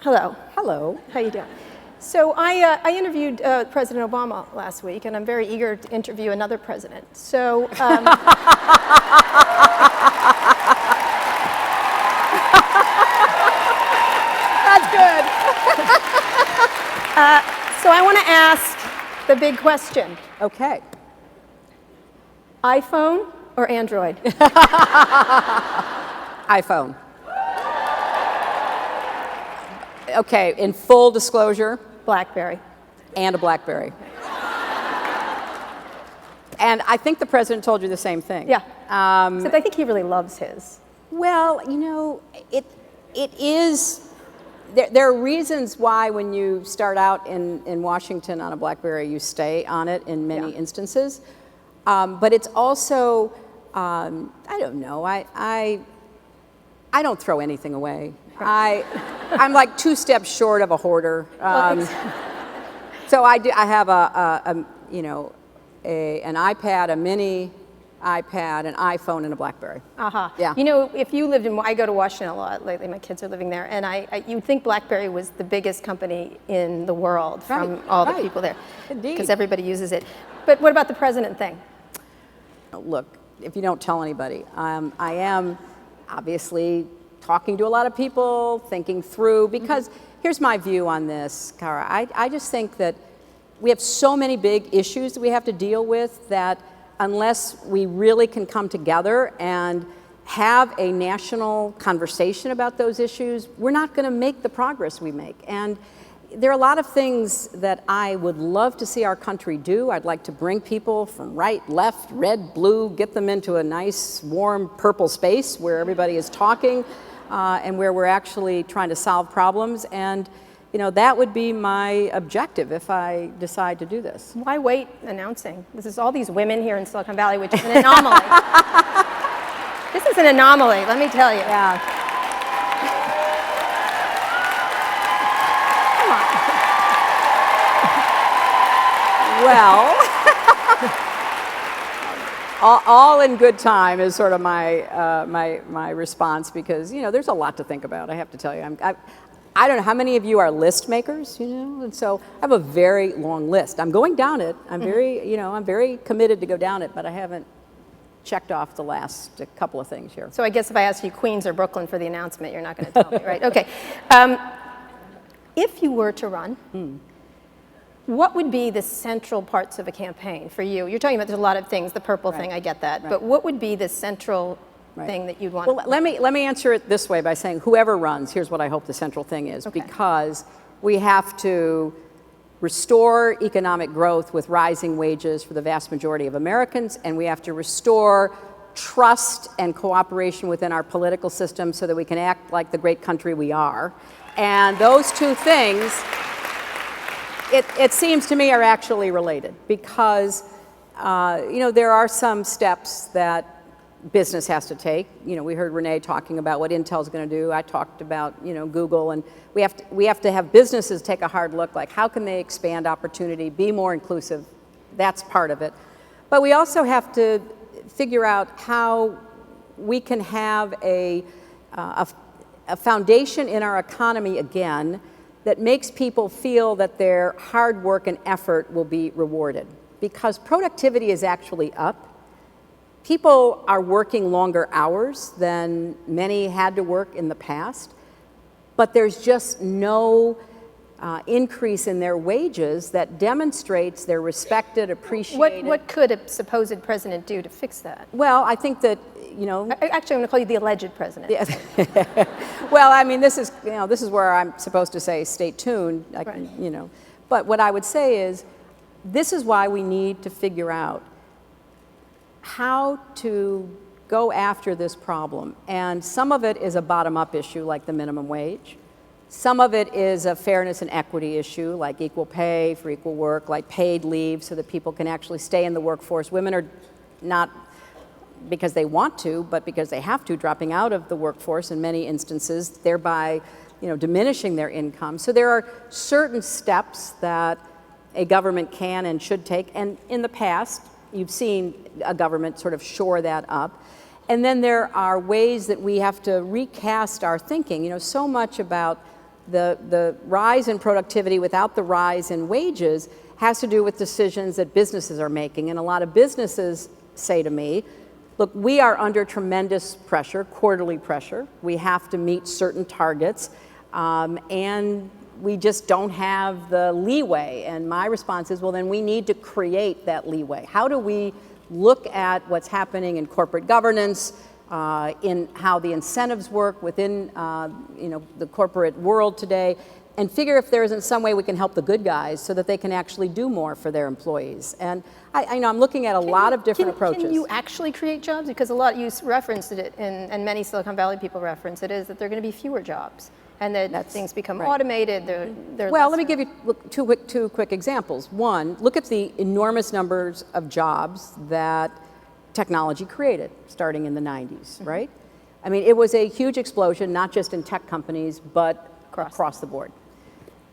Hello. Hello. How you doing? So I interviewed President Obama last week, and I'm very eager to interview another president. So. That's good. So I want to ask the big question. Okay. iPhone or Android? iPhone. Okay, in full disclosure. BlackBerry. And a BlackBerry. And I think the president told you the same thing. Yeah. Except I think he really loves his. Well, you know, it is. There are reasons why when you start out in Washington on a BlackBerry, you stay on it in many instances. But it's also, I don't know, I don't throw anything away. I'm like 2 steps short of a hoarder. So I have an iPad, a mini iPad, an iPhone, and a BlackBerry. Yeah. You know, if you lived in, I go to Washington a lot lately, my kids are living there, and you'd think BlackBerry was the biggest company in the world from all the people there. Indeed. Because everybody uses it. But what about the president thing? Look, if you don't tell anybody, I am obviously talking to a lot of people, thinking through, because here's my view on this, Kara. I just think that we have so many big issues that we have to deal with that unless we really can come together and have a national conversation about those issues, we're not going to make the progress we make. And there are a lot of things that I would love to see our country do. I'd like to bring people from right, left, red, blue, get them into a nice, warm, purple space where everybody is talking and where we're actually trying to solve problems. And you know, that would be my objective if I decide to do this. Why wait announcing? This is all these women here in Silicon Valley, which is an anomaly. This is an anomaly, let me tell you. Yeah. Come on. Well, all in good time is sort of my response, because you know there's a lot to think about. I have to tell you, I don't know how many of you are list makers, you know, and so I have a very long list. I'm going down it. I'm very committed to go down it, but I haven't checked off the last couple of things here. So I guess if I asked you Queens or Brooklyn for the announcement, you're not going to tell me, right? Okay. If you were to run, what would be the central parts of a campaign for you? You're talking about there's a lot of things, the purple thing, I get that, but what would be the central thing that you'd want? Well, let me answer it this way by saying whoever runs, here's what I hope the central thing is, because we have to restore economic growth with rising wages for the vast majority of Americans, and we have to restore trust and cooperation within our political system so that we can act like the great country we are. And those two things, it seems to me, are actually related, because you know, there are some steps that business has to take. You know, we heard Renee talking about what Intel's going to do. I talked about, you know, Google, and we have to have businesses take a hard look, like how can they expand opportunity, be more inclusive. That's part of it. But we also have to figure out how we can have a foundation in our economy again that makes people feel that their hard work and effort will be rewarded, because productivity is actually up. People are working longer hours than many had to work in the past, but there's just no increase in their wages that demonstrates they're respected, appreciated. What could a supposed president do to fix that? Well, I think that, you know. Actually, I'm going to call you the alleged president. Yeah. Well, I mean, this is where I'm supposed to say stay tuned, you know. But what I would say is, this is why we need to figure out how to go after this problem. And some of it is a bottom-up issue, like the minimum wage. Some of it is a fairness and equity issue, like equal pay for equal work, like paid leave so that people can actually stay in the workforce. Women are not because they want to, but because they have to, dropping out of the workforce in many instances, thereby, you know, diminishing their income. So there are certain steps that a government can and should take, and in the past, you've seen a government sort of shore that up. And then there are ways that we have to recast our thinking. You know, so much about The rise in productivity without the rise in wages has to do with decisions that businesses are making. And a lot of businesses say to me, look, we are under tremendous pressure, quarterly pressure. We have to meet certain targets, and we just don't have the leeway. And my response is, well, then we need to create that leeway. How do we look at what's happening in corporate governance, in how the incentives work within the corporate world today, and figure if there isn't some way we can help the good guys so that they can actually do more for their employees. And I know I'm looking at a lot of different approaches. Can you actually create jobs? Because a lot, you referenced it, and many Silicon Valley people reference it, is that there are going to be fewer jobs, and that things become automated. Well, let me give you two quick examples. One, look at the enormous numbers of jobs that technology created starting in the 90s, right? I mean, it was a huge explosion, not just in tech companies, but across the board.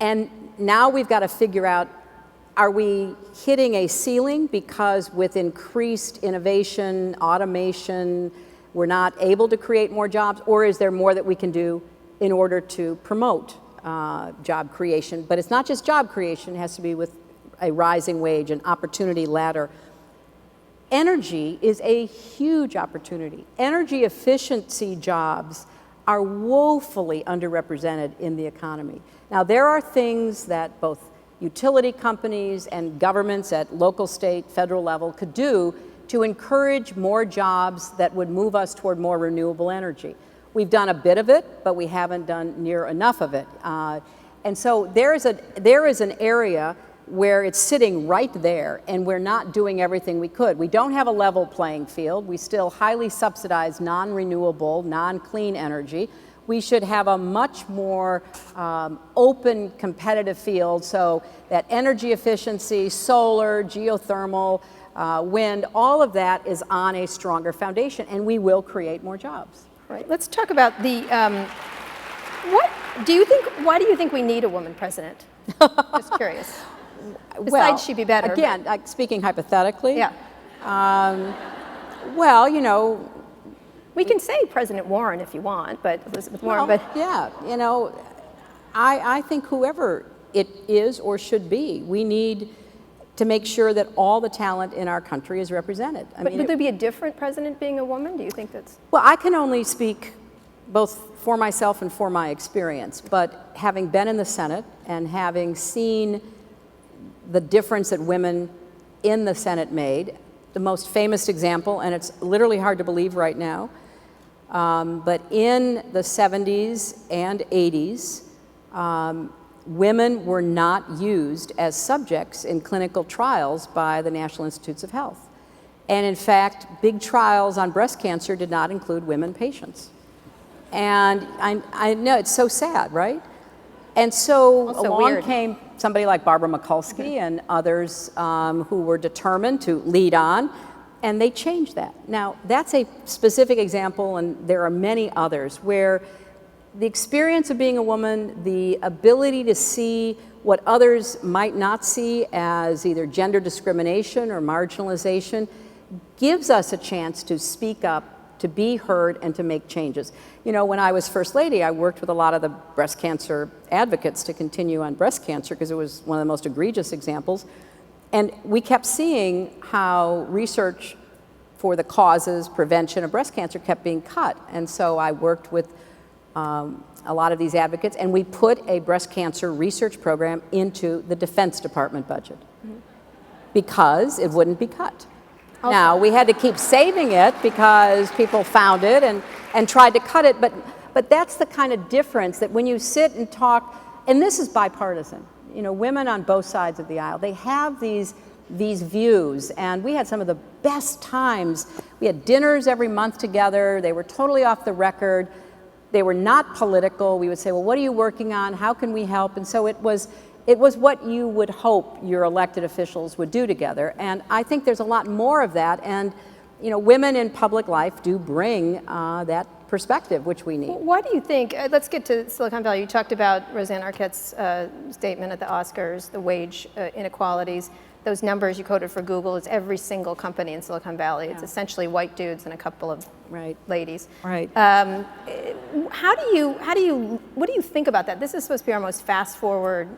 And now we've got to figure out, are we hitting a ceiling because with increased innovation, automation, we're not able to create more jobs, or is there more that we can do in order to promote job creation? But it's not just job creation, it has to be with a rising wage, an opportunity ladder. Energy is a huge opportunity. Energy efficiency jobs are woefully underrepresented in the economy. Now, there are things that both utility companies and governments at local, state, federal level could do to encourage more jobs that would move us toward more renewable energy. We've done a bit of it, but we haven't done near enough of it. And so there is an area where it's sitting right there, and we're not doing everything we could. We don't have a level playing field. We still highly subsidize non-renewable, non-clean energy. We should have a much more open, competitive field so that energy efficiency, solar, geothermal, wind, all of that is on a stronger foundation, and we will create more jobs. Right. Let's talk about the, why do you think we need a woman president? Just curious. Besides, she'd be better. Again, like speaking hypothetically. Yeah. Well, you know. We can say President Warren if you want, but Elizabeth Warren. But yeah, you know, I think whoever it is or should be, we need to make sure that all the talent in our country is represented. But would there be a different president being a woman? Do you think that's? Well, I can only speak both for myself and for my experience, but having been in the Senate and having seen the difference that women in the Senate made, the most famous example, and it's literally hard to believe right now, but in the 70s and 80s, women were not used as subjects in clinical trials by the National Institutes of Health. And in fact, big trials on breast cancer did not include women patients. And I know, it's so sad, right? And so along came somebody like Barbara Mikulski and others who were determined to lead on, and they changed that. Now, that's a specific example, and there are many others, where the experience of being a woman, the ability to see what others might not see as either gender discrimination or marginalization, gives us a chance to speak up, to be heard, and to make changes. You know, when I was First Lady, I worked with a lot of the breast cancer advocates to continue on breast cancer because it was one of the most egregious examples. And we kept seeing how research for the causes, prevention of breast cancer kept being cut. And so I worked with a lot of these advocates, and we put a breast cancer research program into the Defense Department budget because it wouldn't be cut. Now, we had to keep saving it because people found it and tried to cut it, but that's the kind of difference that when you sit and talk, and this is bipartisan, you know, women on both sides of the aisle, they have these views, and we had some of the best times. We had dinners every month together. They were totally off the record. They were not political. We would say, well, what are you working on? How can we help? And so it was what you would hope your elected officials would do together. And I think there's a lot more of that. And women in public life do bring that perspective, which we need. Why do you think, let's get to Silicon Valley. You talked about Roseanne Arquette's statement at the Oscars, the wage inequalities. Those numbers you quoted for Google, it's every single company in Silicon Valley. It's essentially white dudes and a couple of ladies. Right. What do you think about that? This is supposed to be our most fast forward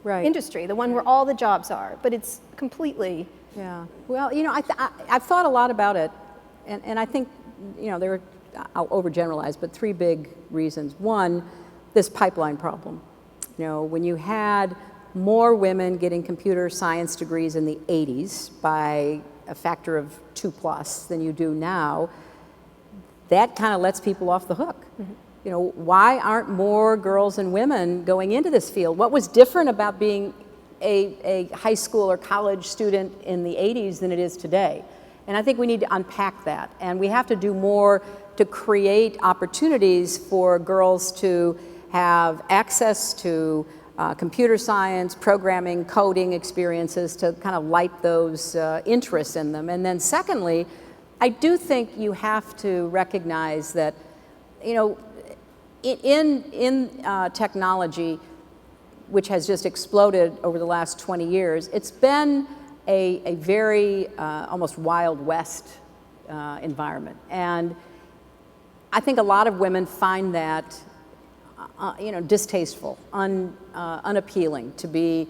industry, the one where all the jobs are, but it's completely. Yeah. Well, I've thought a lot about it, and I think, there are, I'll overgeneralize, but 3 big reasons. One, this pipeline problem. When you had more women getting computer science degrees in the 80s by a factor of 2+ than you do now, that kind of lets people off the hook. Mm-hmm. Why aren't more girls and women going into this field? What was different about being a high school or college student in the 80s than it is today? And I think we need to unpack that. And we have to do more to create opportunities for girls to have access to computer science, programming, coding experiences to kind of light those interests in them. And then secondly, I do think you have to recognize that, in technology, which has just exploded over the last 20 years, it's been a very almost Wild West environment. And I think a lot of women find that distasteful, unappealing to be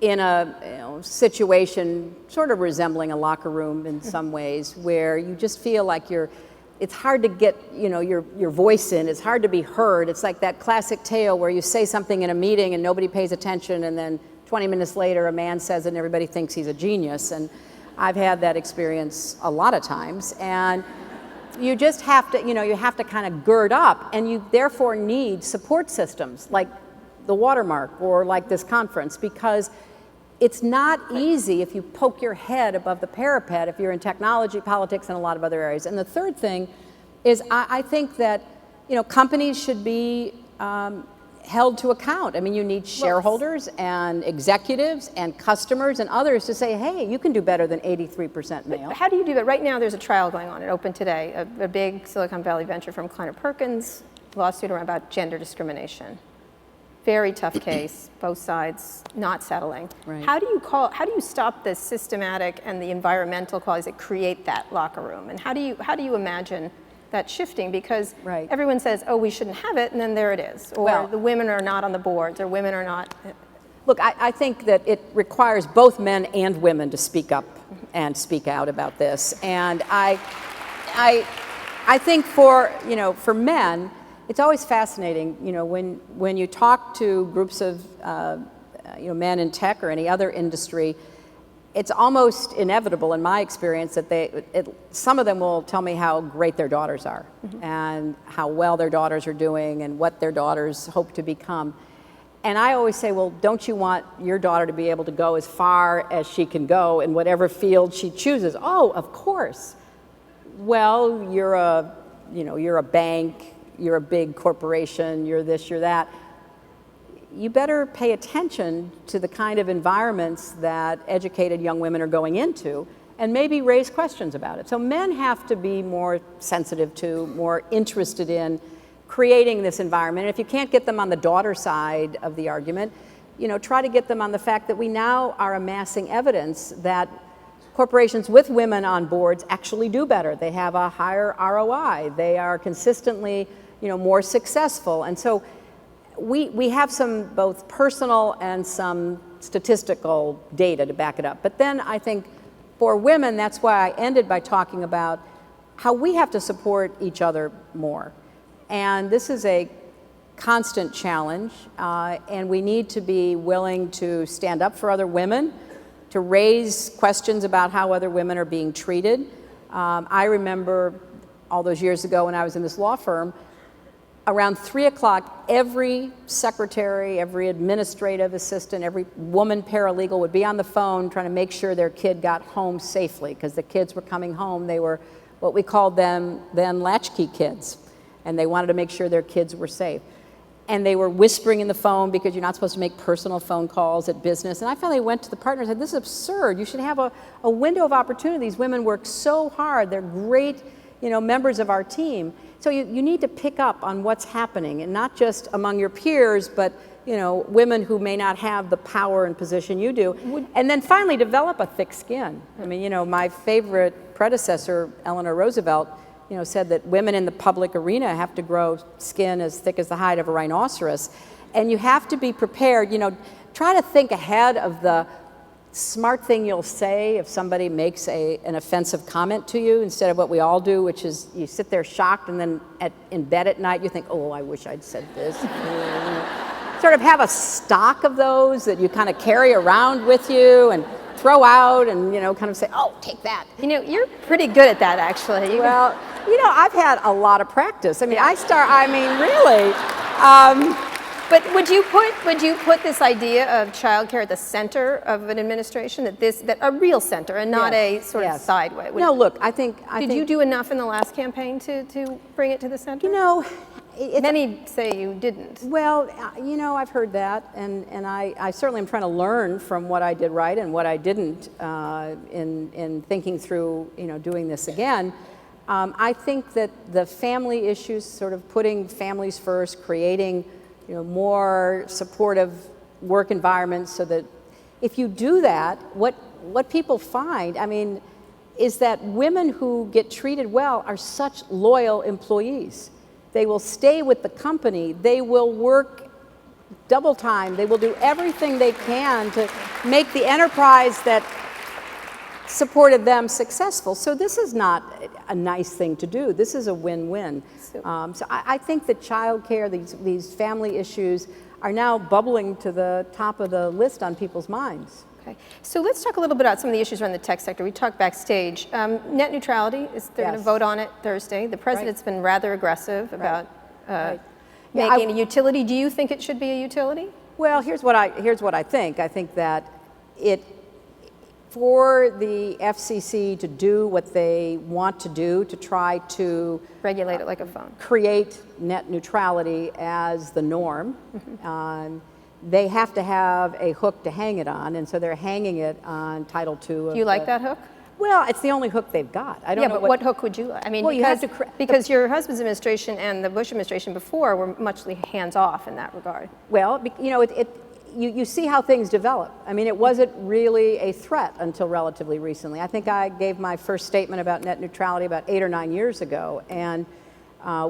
in a situation sort of resembling a locker room in some ways, where you just feel like it's hard to get your voice in. It's hard to be heard. It's like that classic tale where you say something in a meeting and nobody pays attention, and then 20 minutes later a man says it and everybody thinks he's a genius. And I've had that experience a lot of times. And you just have to, you have to kind of gird up, and you therefore need support systems like the Watermark or like this conference, because it's not easy if you poke your head above the parapet if you're in technology, politics, and a lot of other areas. And the third thing is I think that, companies should be held to account. I mean, you need shareholders and executives and customers and others to say, hey, you can do better than 83% male. How do you do that? Right now, there's a trial going on. It opened today. A big Silicon Valley venture from Kleiner Perkins, lawsuit about gender discrimination. Very tough case, both sides not settling. Right. How do you stop the systematic and the environmental qualities that create that locker room? And how do you imagine that shifting? Because everyone says, oh, we shouldn't have it, and then there it is. Or the women are not on the boards, or women are not. Look, I think that it requires both men and women to speak up and speak out about this. And I think for men, it's always fascinating, when you talk to groups of men in tech or any other industry, it's almost inevitable in my experience that some of them will tell me how great their daughters are, mm-hmm. and how well their daughters are doing and what their daughters hope to become. And I always say, well, don't you want your daughter to be able to go as far as she can go in whatever field she chooses? Oh, of course. Well, you're a bank, you're a big corporation, you're this, you're that. You better pay attention to the kind of environments that educated young women are going into, and maybe raise questions about it. So men have to be more sensitive to, more interested in creating this environment. And if you can't get them on the daughter side of the argument, try to get them on the fact that we now are amassing evidence that corporations with women on boards actually do better. They have a higher ROI. They are consistently, more successful. And so we have some both personal and some statistical data to back it up. But then I think for women, that's why I ended by talking about how we have to support each other more. And this is a constant challenge, and we need to be willing to stand up for other women, to raise questions about how other women are being treated. I remember all those years ago when I was in this law firm, around 3 o'clock, every secretary, every administrative assistant, every woman paralegal would be on the phone trying to make sure their kid got home safely, because the kids were coming home. They were what we called them then latchkey kids, and they wanted to make sure their kids were safe. and they were whispering in the phone because you're not supposed to make personal phone calls at business. And I finally went to the partner and said, this is absurd. You should have a window of opportunity. These women work so hard. They're great, members of our team. So you need to pick up on what's happening, and not just among your peers, but women who may not have the power and position you do. And then finally develop a thick skin. I mean, my favorite predecessor, Eleanor Roosevelt, said that women in the public arena have to grow skin as thick as the hide of a rhinoceros. And you have to be prepared, try to think ahead of the smart thing you'll say if somebody makes an offensive comment to you, instead of what we all do, which is you sit there shocked, and then in bed at night you think, oh, I wish I'd said this. Sort of have a stock of those that you kind of carry around with you and throw out, and kind of say, oh, take that. You're pretty good at that, actually. Well, I've had a lot of practice. I mean, really. But would you put this idea of childcare at the center of an administration, that a real center and not a sort of sideway? No, look, I think. Did you do enough in the last campaign to bring it to the center? Many say you didn't. Well, I've heard that, and I certainly am trying to learn from what I did right and what I didn't in thinking through, doing this again. I think that the family issues, sort of putting families first, creating, more supportive work environments, so that if you do that, what people find, is that women who get treated well are such loyal employees. They will stay with the company. They will work double time. They will do everything they can to make the enterprise that supported them successful. So this is not a nice thing to do. This is a win-win. So I think that childcare, these family issues, are now bubbling to the top of the list on people's minds. Okay, so let's talk a little bit about some of the issues around the tech sector. We talked backstage. Net neutrality, they're going to vote on it Thursday. The president's been rather aggressive about making a utility. Do you think it should be a utility? Well, here's what I think. I think that for the FCC to do what they want to do, to try to regulate it like a phone, create net neutrality as the norm, they have to have a hook to hang it on, and so they're hanging it on Title II. Do you like that hook? Well, it's the only hook they've got. I don't know but what hook would you like? Because your husband's administration and the Bush administration before were much hands-off in that regard. Well, you see how things develop. It wasn't really a threat until relatively recently. I think I gave my first statement about net neutrality about 8 or 9 years ago, and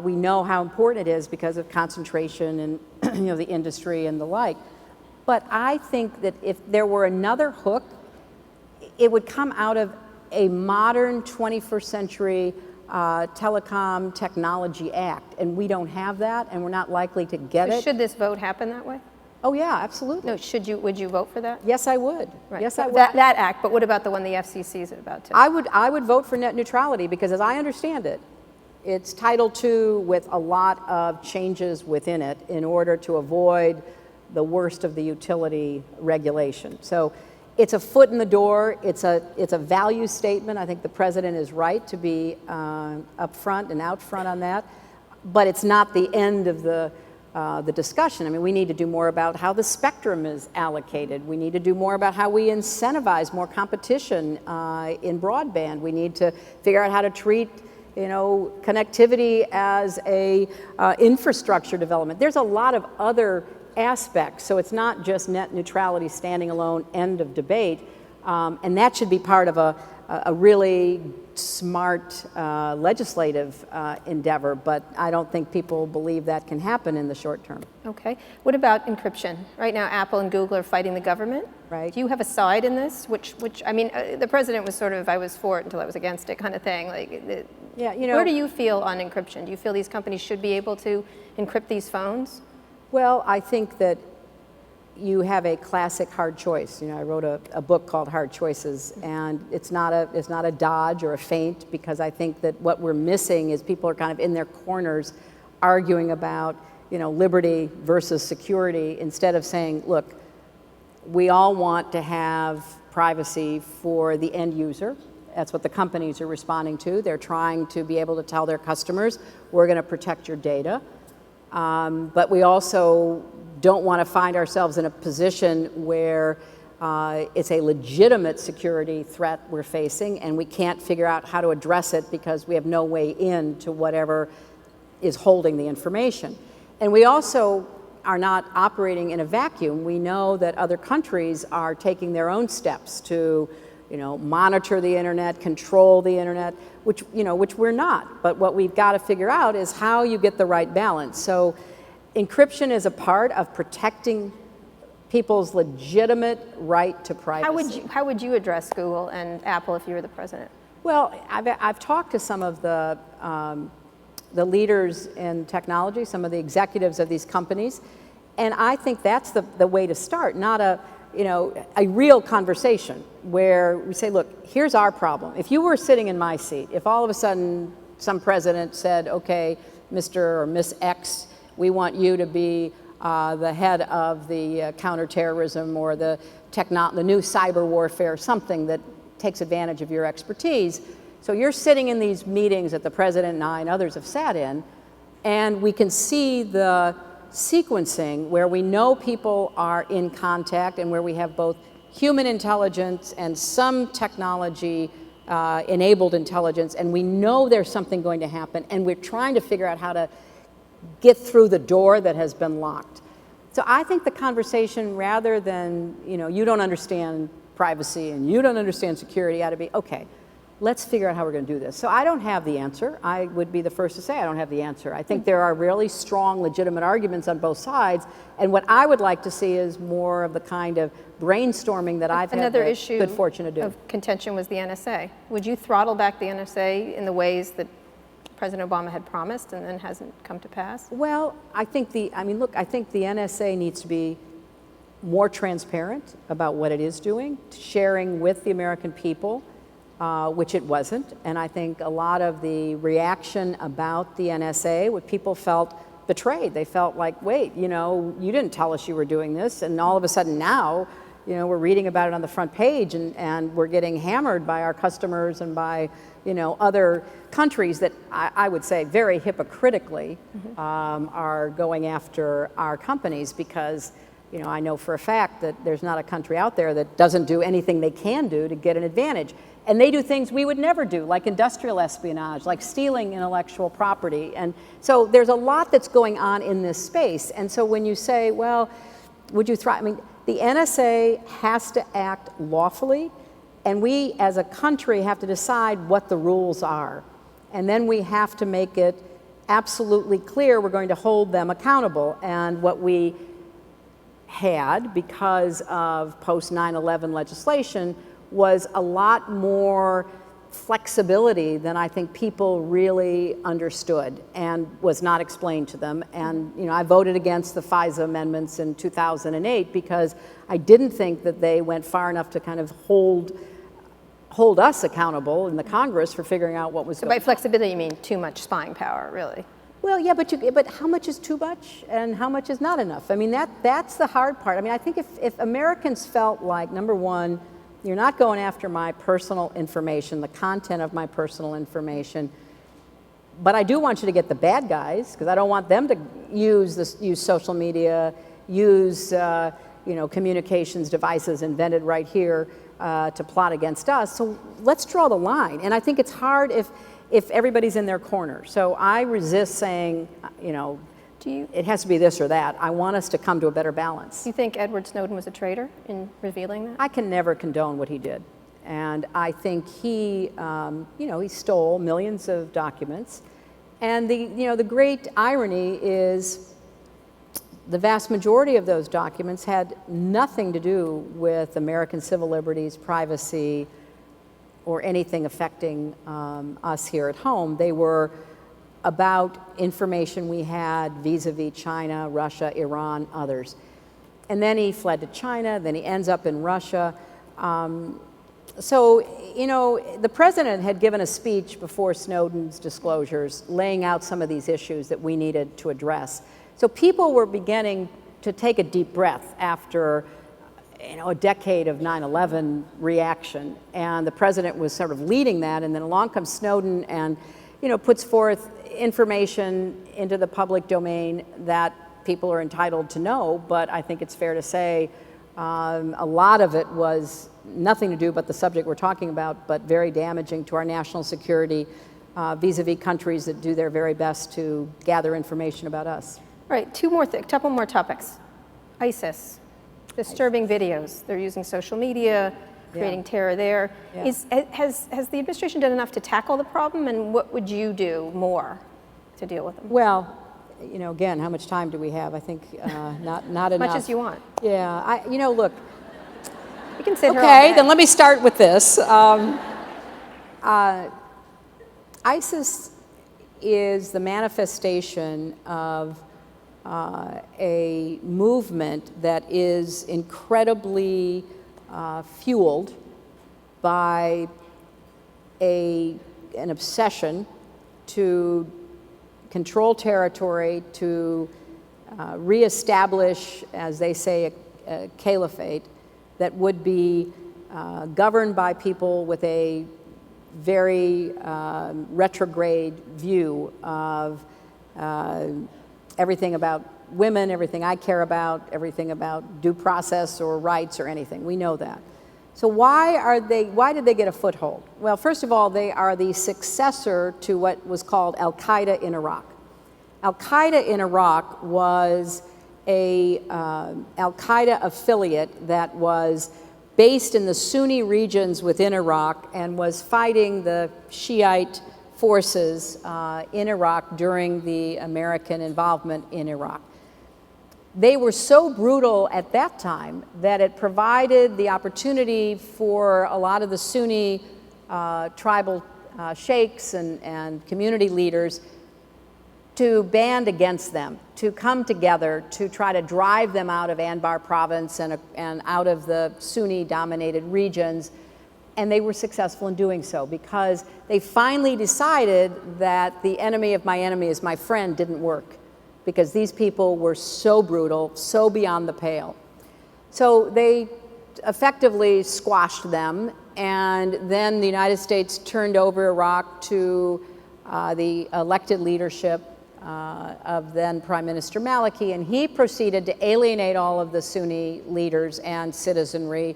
we know how important it is because of concentration and the industry and the like. But I think that if there were another hook, it would come out of a modern 21st century telecom technology act, and we don't have that, and we're not likely to get it. Should this vote happen that way? Oh yeah, absolutely. No, would you vote for that? Yes, I would. Right. Yes, I would. That act, but what about the one the FCC is about to? I would vote for net neutrality because, as I understand it, it's Title II with a lot of changes within it in order to avoid the worst of the utility regulation. So it's a foot in the door. It's a value statement. I think the president is right to be up front and out front on that, but it's not the end of the discussion. We need to do more about how the spectrum is allocated. We need to do more about how we incentivize more competition in broadband. We need to figure out how to treat connectivity as a infrastructure development. There's a lot of other aspects, so it's not just net neutrality standing alone, end of debate, and that should be part of a really smart legislative endeavor, but I don't think people believe that can happen in the short term. Okay. What about encryption? Right now, Apple and Google are fighting the government. Right. Do you have a side in this? The president was sort of, I was for it until I was against it kind of thing. Where do you feel on encryption? Do you feel these companies should be able to encrypt these phones? Well, I think that you have a classic hard choice. I wrote a book called Hard Choices, and it's not a dodge or a feint, because I think that what we're missing is people are kind of in their corners arguing about liberty versus security, instead of saying, look, we all want to have privacy for the end user. That's what the companies are responding to. They're trying to be able to tell their customers, we're going to protect your data. But we also don't want to find ourselves in a position where it's a legitimate security threat we're facing, and we can't figure out how to address it because we have no way in to whatever is holding the information. And we also are not operating in a vacuum. We know that other countries are taking their own steps to, monitor the internet, control the internet, which we're not. But what we've got to figure out is how you get the right balance. So encryption is a part of protecting people's legitimate right to privacy. How would you address Google and Apple if you were the president? Well, I've talked to some of the leaders in technology, some of the executives of these companies, and I think that's the way to start, not a real conversation where we say, look, here's our problem. If you were sitting in my seat, if all of a sudden some president said, okay, Mr. or Miss X, we want you to be the head of the counterterrorism or the new cyber warfare, something that takes advantage of your expertise. So you're sitting in these meetings that the president and I and others have sat in, and we can see the sequencing where we know people are in contact and where we have both human intelligence and some technology enabled intelligence, and we know there's something going to happen, and we're trying to figure out how to get through the door that has been locked. So I think the conversation, rather than, you don't understand privacy and you don't understand security, ought to be, okay, let's figure out how we're going to do this. So I don't have the answer. I would be the first to say I don't have the answer. I think there are really strong, legitimate arguments on both sides, and what I would like to see is more of the kind of brainstorming that I've had the good fortune to do. Another issue of contention was the NSA. Would you throttle back the NSA in the ways that President Obama had promised and then hasn't come to pass? Well, I think the NSA needs to be more transparent about what it is doing, sharing with the American people, which it wasn't. And I think a lot of the reaction about the NSA, what people felt betrayed. They felt like, wait, you didn't tell us you were doing this, and all of a sudden now, we're reading about it on the front page, and we're getting hammered by our customers and by, other countries that I would say very hypocritically are going after our companies because, I know for a fact that there's not a country out there that doesn't do anything they can do to get an advantage. And they do things we would never do, like industrial espionage, like stealing intellectual property. And so there's a lot that's going on in this space. And so when you say, well, would you thrive? I mean, the NSA has to act lawfully, and we as a country have to decide what the rules are. And then we have to make it absolutely clear we're going to hold them accountable. And what we had, because of post 9/11 legislation, was a lot more flexibility than I think people really understood and was not explained to them. And I voted against the FISA amendments in 2008 because I didn't think that they went far enough to kind of hold us accountable in the Congress for figuring out what was going on. By flexibility, you mean too much spying power, really? Well, yeah, but how much is too much and how much is not enough? I mean, that's the hard part. I mean, I think if Americans felt like, number one, you're not going after my personal information, the content of my personal information, but I do want you to get the bad guys, because I don't want them to use social media, use communications devices invented right here to plot against us. So let's draw the line. And I think it's hard if everybody's in their corner. So I resist saying, it has to be this or that. I want us to come to a better balance. Do you think Edward Snowden was a traitor in revealing that? I can never condone what he did. And I think he stole millions of documents. And the great irony is the vast majority of those documents had nothing to do with American civil liberties, privacy, or anything affecting us here at home. They were about information we had vis-a-vis China, Russia, Iran, others. And then he fled to China, then he ends up in Russia. So, the president had given a speech before Snowden's disclosures laying out some of these issues that we needed to address. So people were beginning to take a deep breath after a decade of 9/11 reaction. And the president was sort of leading that, and then along comes Snowden and puts forth information into the public domain that people are entitled to know, but I think it's fair to say a lot of it was nothing to do but the subject we're talking about, but very damaging to our national security vis-a-vis countries that do their very best to gather information about us. Right, couple more topics. ISIS, disturbing videos. They're using social media, creating terror there. Yeah. Has the administration done enough to tackle the problem, and what would you do more to deal with them? Well, you know, again, how much time do we have? I think not enough. As much as you want. Yeah, look. You can sit here all Okay, day. then let me start with this. ISIS is the manifestation of a movement that is incredibly fueled by an obsession to control territory, to reestablish, as they say, a caliphate that would be governed by people with a very retrograde view of everything about women, everything I care about, everything about due process or rights or anything. We know that. So why did they get a foothold? Well, first of all, they are the successor to what was called Al-Qaeda in Iraq. Al-Qaeda in Iraq was a Al-Qaeda affiliate that was based in the Sunni regions within Iraq and was fighting the Shiite forces in Iraq during the American involvement in Iraq. They were so brutal at that time that it provided the opportunity for a lot of the Sunni tribal sheikhs and community leaders to band against them, to come together to try to drive them out of Anbar province and out of the Sunni-dominated regions. And they were successful in doing so because they finally decided that the enemy of my enemy is my friend didn't work, because these people were so brutal, so beyond the pale. So they effectively squashed them, and then the United States turned over Iraq to the elected leadership of then Prime Minister Maliki, and he proceeded to alienate all of the Sunni leaders and citizenry,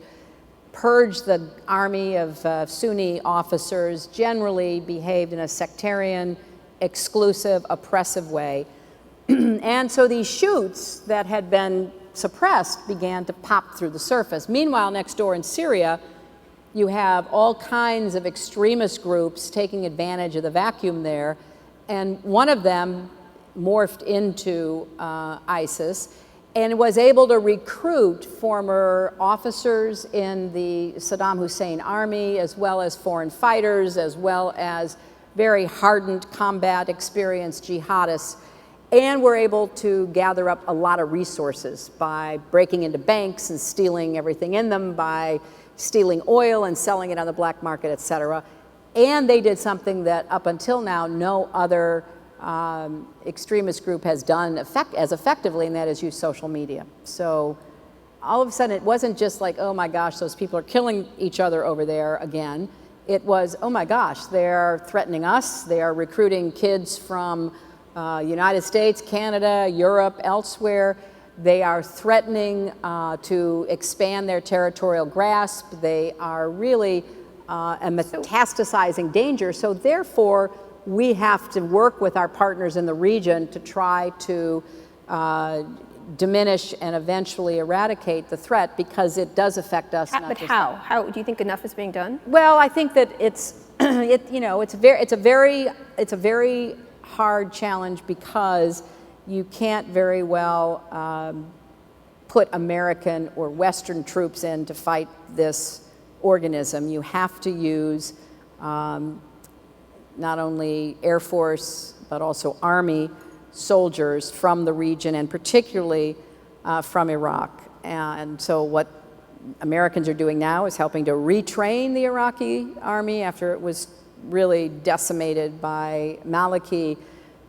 purge the army of Sunni officers, generally behaved in a sectarian, exclusive, oppressive way. And so these shoots that had been suppressed began to pop through the surface. Meanwhile, next door in Syria, you have all kinds of extremist groups taking advantage of the vacuum there, and one of them morphed into ISIS and was able to recruit former officers in the Saddam Hussein army, as well as foreign fighters, as well as very hardened combat experienced jihadists, and were able to gather up a lot of resources by breaking into banks and stealing everything in them, by stealing oil and selling it on the black market, et cetera. And they did something that up until now no other extremist group has done as effectively, and that is use social media. So all of a sudden it wasn't just like, oh my gosh, those people are killing each other over there again. It was, oh my gosh, they're threatening us. They are recruiting kids from United States, Canada, Europe, elsewhere. They are threatening to expand their territorial grasp. They are really a metastasizing danger. So therefore, we have to work with our partners in the region to try to diminish and eventually eradicate the threat, because it does affect us. But how? How do you think enough is being done? Well, I think that it's it's a very hard challenge, because you can't very well put American or Western troops in to fight this organism. You have to use not only Air Force, but also Army soldiers from the region, and particularly from Iraq. And so what Americans are doing now is helping to retrain the Iraqi army after it was really decimated by Maliki,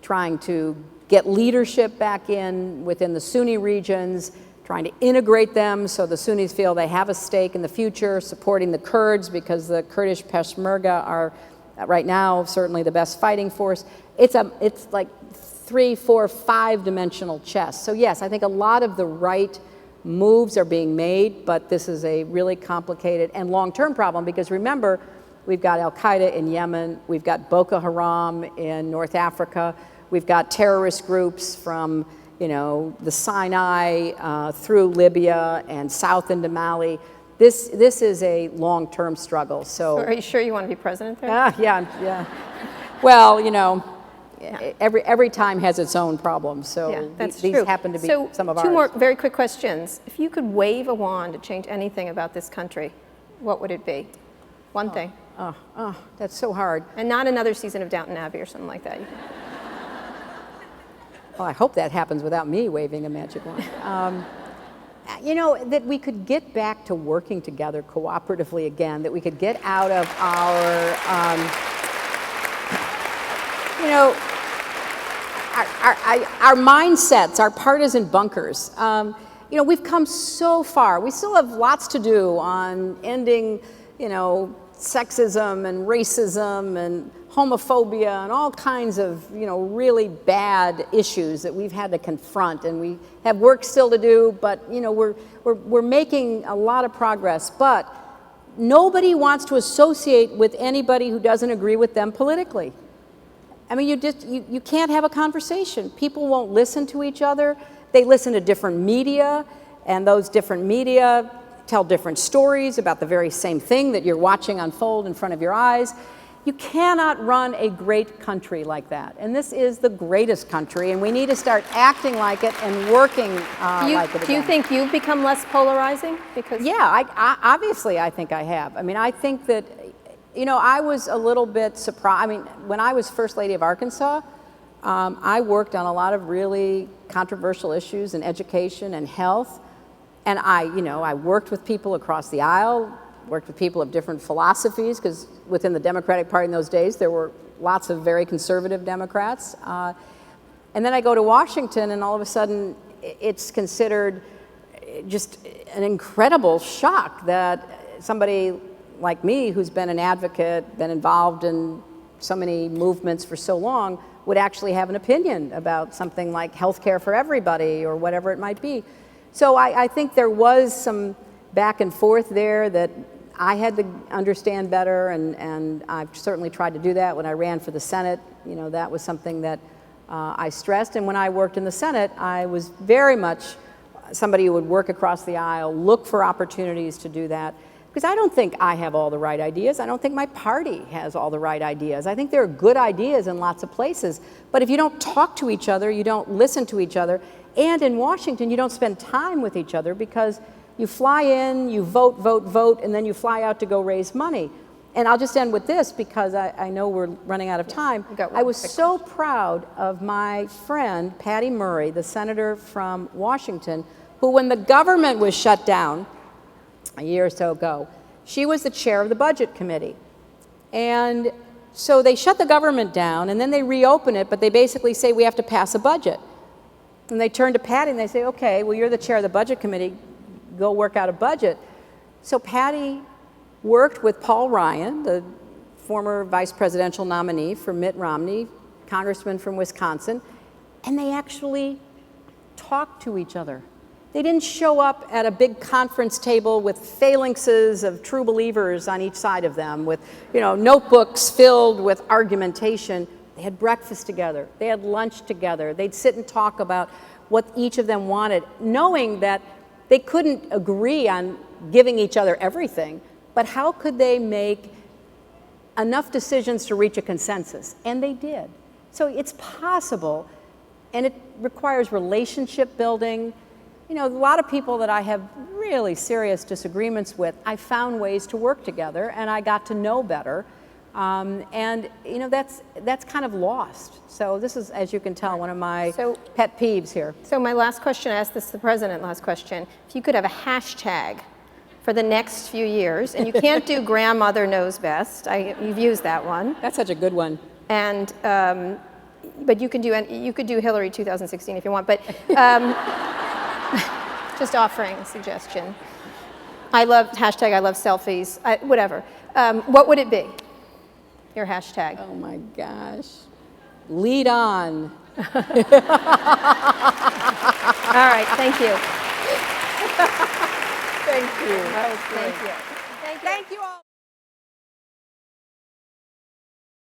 trying to get leadership back within the Sunni regions, trying to integrate them so the Sunnis feel they have a stake in the future, supporting the Kurds, because the Kurdish Peshmerga are right now, certainly the best fighting force. It's like 3, 4, 5-dimensional chess. So yes, I think a lot of the right moves are being made, but this is a really complicated and long-term problem because remember, we've got Al-Qaeda in Yemen, we've got Boko Haram in North Africa, we've got terrorist groups from the Sinai through Libya and south into Mali. This is a long-term struggle. So are you sure you want to be president there? Yeah. Well, every time has its own problems. So that's these true. happen to be some of ours. Two more very quick questions. If you could wave a wand to change anything about this country, what would it be? One thing. Oh, that's so hard. And not another season of Downton Abbey or something like that. Well, I hope that happens without me waving a magic wand. That we could get back to working together cooperatively again, that we could get out of our mindsets, our partisan bunkers. We've come so far. We still have lots to do on ending, sexism and racism and homophobia and all kinds of, really bad issues that we've had to confront, and we have work still to do, but, we're making a lot of progress, but nobody wants to associate with anybody who doesn't agree with them politically. I mean, you can't have a conversation. People won't listen to each other. They listen to different media, and those different media tell different stories about the very same thing that you're watching unfold in front of your eyes. You cannot run a great country like that. And this is the greatest country, and we need to start acting like it and working like it again. Do you think you've become less polarizing? Because obviously I think I have. I mean, I think that, I was a little bit surprised. I mean, when I was First Lady of Arkansas, I worked on a lot of really controversial issues in education and health. And I worked with people across the aisle, worked with people of different philosophies, because within the Democratic Party in those days, there were lots of very conservative Democrats. And then I go to Washington, and all of a sudden, it's considered just an incredible shock that somebody like me, who's been an advocate, been involved in so many movements for so long, would actually have an opinion about something like health care for everybody or whatever it might be. So I think there was some back and forth there that I had to understand better, and I've certainly tried to do that when I ran for the Senate. That was something that I stressed. And when I worked in the Senate, I was very much somebody who would work across the aisle, look for opportunities to do that. Because I don't think I have all the right ideas. I don't think my party has all the right ideas. I think there are good ideas in lots of places. But if you don't talk to each other, you don't listen to each other, and in Washington, you don't spend time with each other because you fly in, you vote, and then you fly out to go raise money. And I'll just end with this because I know we're running out of time. I was so proud of my friend, Patty Murray, the senator from Washington, who when the government was shut down a year or so ago, she was the chair of the Budget Committee. And so they shut the government down, and then they reopen it, but they basically say we have to pass a budget. And they turn to Patty and they say, okay, well, you're the chair of the Budget Committee, go work out a budget. So Patty worked with Paul Ryan, the former vice presidential nominee for Mitt Romney, congressman from Wisconsin, and they actually talked to each other. They didn't show up at a big conference table with phalanxes of true believers on each side of them, with notebooks filled with argumentation. They had breakfast together. They had lunch together. They'd sit and talk about what each of them wanted, knowing that they couldn't agree on giving each other everything, but how could they make enough decisions to reach a consensus? And they did. So it's possible, and it requires relationship building. A lot of people that I have really serious disagreements with, I found ways to work together, and I got to know better. And that's kind of lost. So this is, as you can tell, one of my pet peeves here. So my last question, I asked this to the president last question. If you could have a hashtag for the next few years, and you can't do grandmother knows best. You've used that one. That's such a good one. And but you could do Hillary 2016 if you want. But just offering a suggestion. I love selfies. Whatever. What would it be? Your hashtag. Oh my gosh. Lead on. All right, thank you. Thank you. That was great. Thank you. Thank you all.